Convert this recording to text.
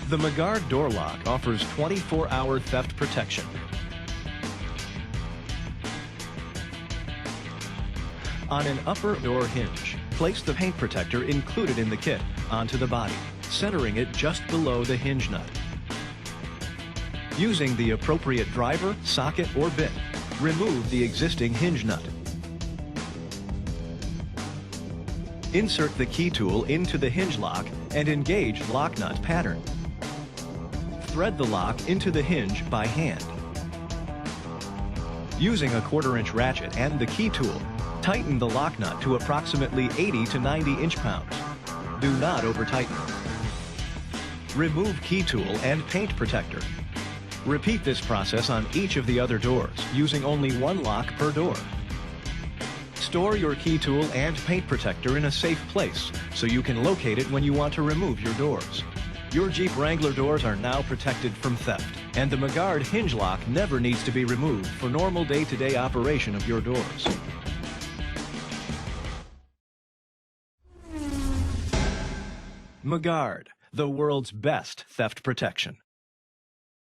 The McGard Door Lock offers 24-hour theft protection. On an upper door hinge, place the paint protector included in the kit onto the body, centering it just below the hinge nut. Using the appropriate driver, socket, or bit, remove the existing hinge nut. Insert the key tool into the hinge lock and engage lock nut pattern. Thread the lock into the hinge by hand. Using a 1/4-inch ratchet and the key tool, tighten the lock nut to approximately 80 to 90 inch-pounds. Do not over-tighten. Remove key tool and paint protector. Repeat this process on each of the other doors, using only one lock per door. Store your key tool and paint protector in a safe place so you can locate it when you want to remove your doors. Your Jeep Wrangler doors are now protected from theft, and the McGard hinge lock never needs to be removed for normal day-to-day operation of your doors. McGard, the world's best theft protection.